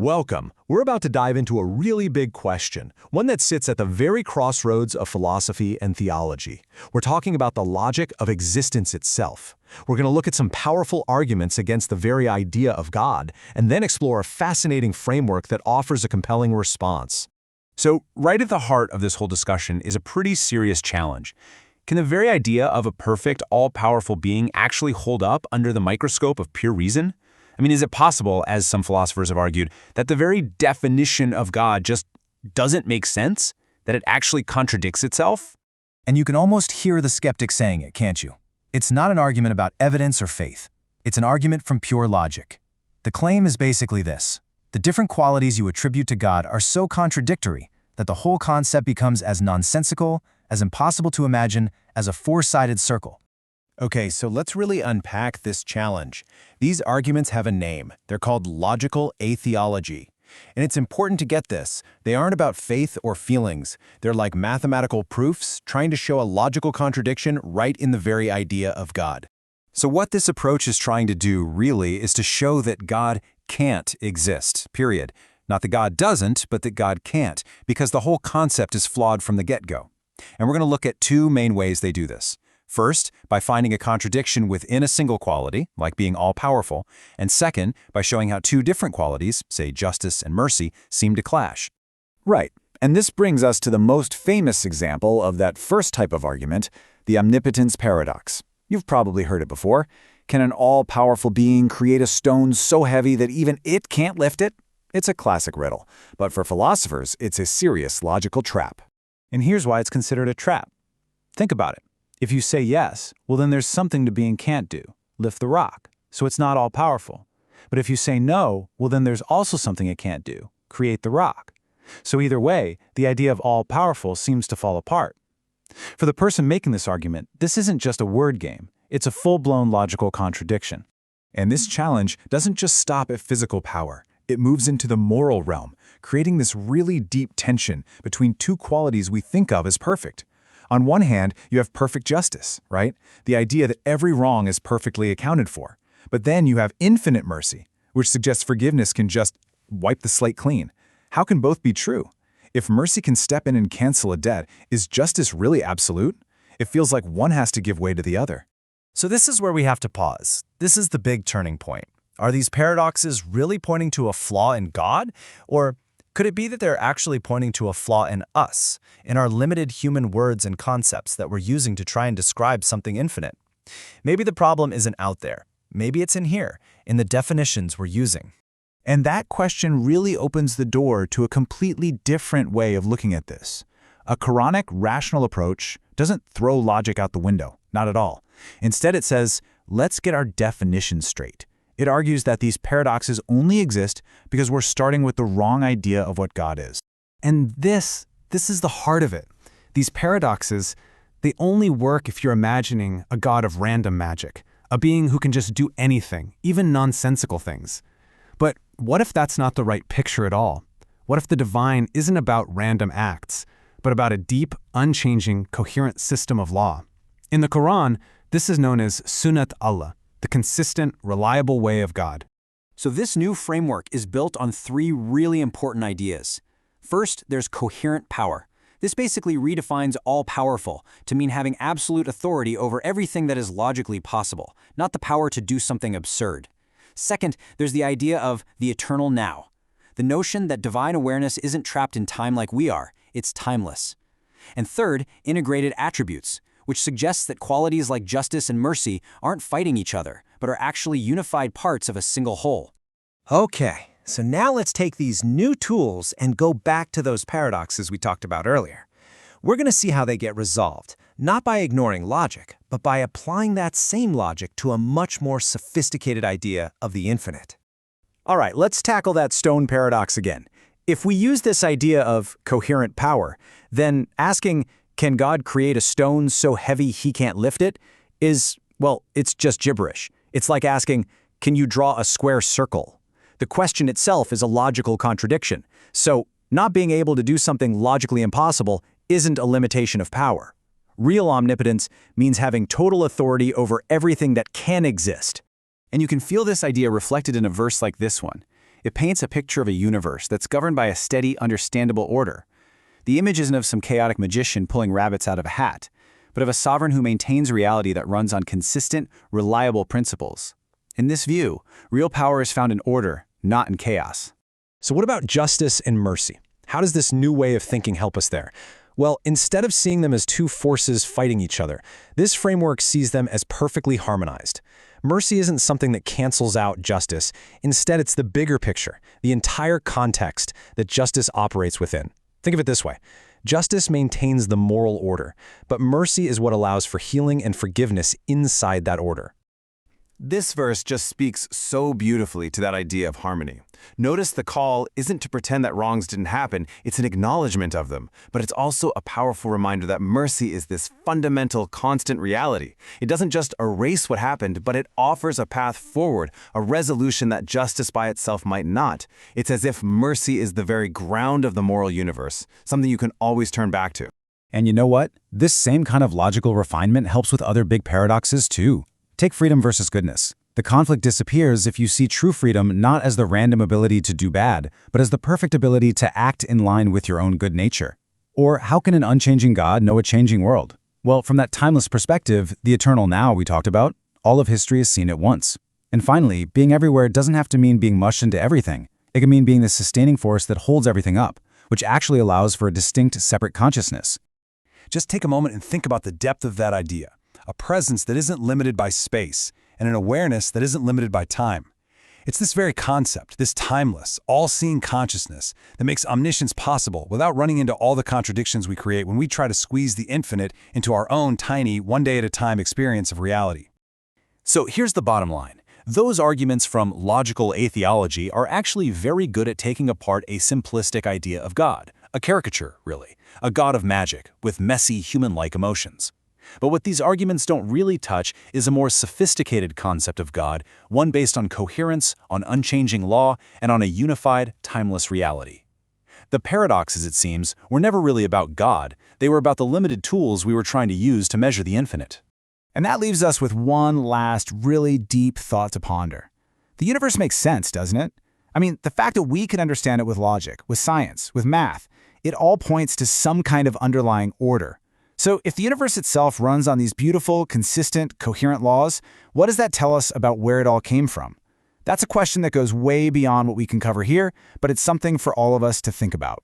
Welcome. We're about to dive into a really big question, one that sits at the very crossroads of philosophy and theology. We're talking about the logic of existence itself. We're going to look at some powerful arguments against the very idea of God, and then explore a fascinating framework that offers a compelling response. So, right at the heart of this whole discussion is a pretty serious challenge. Can the very idea of a perfect, all-powerful being actually hold up under the microscope of pure reason? I mean, is it possible, as some philosophers have argued, that the very definition of God just doesn't make sense? That it actually contradicts itself? And you can almost hear the skeptic saying it, can't you? It's not an argument about evidence or faith. It's an argument from pure logic. The claim is basically this: the different qualities you attribute to God are so contradictory that the whole concept becomes as nonsensical, as impossible to imagine, as a four-sided circle. Okay, so let's really unpack this challenge. These arguments have a name. They're called Logical Atheology. And it's important to get this. They aren't about faith or feelings. They're like mathematical proofs trying to show a logical contradiction right in the very idea of God. So what this approach is trying to do, really, is to show that God can't exist, period. Not that God doesn't, but that God can't, because the whole concept is flawed from the get-go. And we're going to look at two main ways they do this. First, by finding a contradiction within a single quality, like being all-powerful, and second, by showing how two different qualities, say justice and mercy, seem to clash. Right, and this brings us to the most famous example of that first type of argument, the omnipotence paradox. You've probably heard it before. Can an all-powerful being create a stone so heavy that even it can't lift it? It's a classic riddle, but for philosophers, it's a serious logical trap. And here's why it's considered a trap. Think about it. If you say yes, well then there's something the being can't do, lift the rock, so it's not all-powerful. But if you say no, well then there's also something it can't do, create the rock. So either way, the idea of all-powerful seems to fall apart. For the person making this argument, this isn't just a word game, it's a full-blown logical contradiction. And this challenge doesn't just stop at physical power. It moves into the moral realm, creating this really deep tension between two qualities we think of as perfect. On one hand, you have perfect justice, right? The idea that every wrong is perfectly accounted for. But then you have infinite mercy, which suggests forgiveness can just wipe the slate clean. How can both be true? If mercy can step in and cancel a debt, is justice really absolute? It feels like one has to give way to the other. So this is where we have to pause. This is the big turning point. Are these paradoxes really pointing to a flaw in God? Or could it be that they're actually pointing to a flaw in us, in our limited human words and concepts that we're using to try and describe something infinite? Maybe the problem isn't out there. Maybe it's in here, in the definitions we're using. And that question really opens the door to a completely different way of looking at this. A Quranic rational approach doesn't throw logic out the window, not at all. Instead it says, let's get our definitions straight. It argues that these paradoxes only exist because we're starting with the wrong idea of what God is. And this is the heart of it. These paradoxes, they only work if you're imagining a God of random magic, a being who can just do anything, even nonsensical things. But what if that's not the right picture at all? What if the divine isn't about random acts, but about a deep, unchanging, coherent system of law? In the Quran, this is known as Sunnat Allah, the consistent, reliable way of God. So this new framework is built on three really important ideas. First, there's coherent power. This basically redefines all-powerful to mean having absolute authority over everything that is logically possible, not the power to do something absurd. Second, there's the idea of the eternal now. The notion that divine awareness isn't trapped in time like we are, it's timeless. And third, integrated attributes, which suggests that qualities like justice and mercy aren't fighting each other, but are actually unified parts of a single whole. Okay, so now let's take these new tools and go back to those paradoxes we talked about earlier. We're going to see how they get resolved, not by ignoring logic, but by applying that same logic to a much more sophisticated idea of the infinite. All right, let's tackle that stone paradox again. If we use this idea of coherent power, then asking, can God create a stone so heavy he can't lift it, is, well, it's just gibberish. It's like asking, can you draw a square circle? The question itself is a logical contradiction. So, not being able to do something logically impossible isn't a limitation of power. Real omnipotence means having total authority over everything that can exist. And you can feel this idea reflected in a verse like this one. It paints a picture of a universe that's governed by a steady, understandable order. The image isn't of some chaotic magician pulling rabbits out of a hat, but of a sovereign who maintains reality that runs on consistent, reliable principles. In this view, real power is found in order, not in chaos. So what about justice and mercy? How does this new way of thinking help us there? Well, instead of seeing them as two forces fighting each other, this framework sees them as perfectly harmonized. Mercy isn't something that cancels out justice. Instead, it's the bigger picture, the entire context that justice operates within. Think of it this way. Justice maintains the moral order, but mercy is what allows for healing and forgiveness inside that order. This verse just speaks so beautifully to that idea of harmony. Notice the call isn't to pretend that wrongs didn't happen, it's an acknowledgement of them, but it's also a powerful reminder that mercy is this fundamental, constant reality. It doesn't just erase what happened, but it offers a path forward, a resolution that justice by itself might not. It's as if mercy is the very ground of the moral universe, something you can always turn back to. And you know what? This same kind of logical refinement helps with other big paradoxes too. Take freedom versus goodness. The conflict disappears if you see true freedom not as the random ability to do bad, but as the perfect ability to act in line with your own good nature. Or how can an unchanging God know a changing world? Well, from that timeless perspective, the eternal now we talked about, all of history is seen at once. And finally, being everywhere doesn't have to mean being mushed into everything. It can mean being the sustaining force that holds everything up, which actually allows for a distinct, separate consciousness. Just take a moment and think about the depth of that idea. A presence that isn't limited by space, and an awareness that isn't limited by time. It's this very concept, this timeless, all-seeing consciousness that makes omniscience possible without running into all the contradictions we create when we try to squeeze the infinite into our own tiny, one-day-at-a-time experience of reality. So here's the bottom line. Those arguments from logical atheology are actually very good at taking apart a simplistic idea of God, a caricature, really, a god of magic with messy human-like emotions. But what these arguments don't really touch is a more sophisticated concept of God, one based on coherence, on unchanging law, and on a unified, timeless reality. The paradoxes, it seems, were never really about God. They were about the limited tools we were trying to use to measure the infinite. And that leaves us with one last, really deep thought to ponder. The universe makes sense, doesn't it? I mean, the fact that we can understand it with logic, with science, with math, it all points to some kind of underlying order. So if the universe itself runs on these beautiful, consistent, coherent laws, what does that tell us about where it all came from? That's a question that goes way beyond what we can cover here, but it's something for all of us to think about.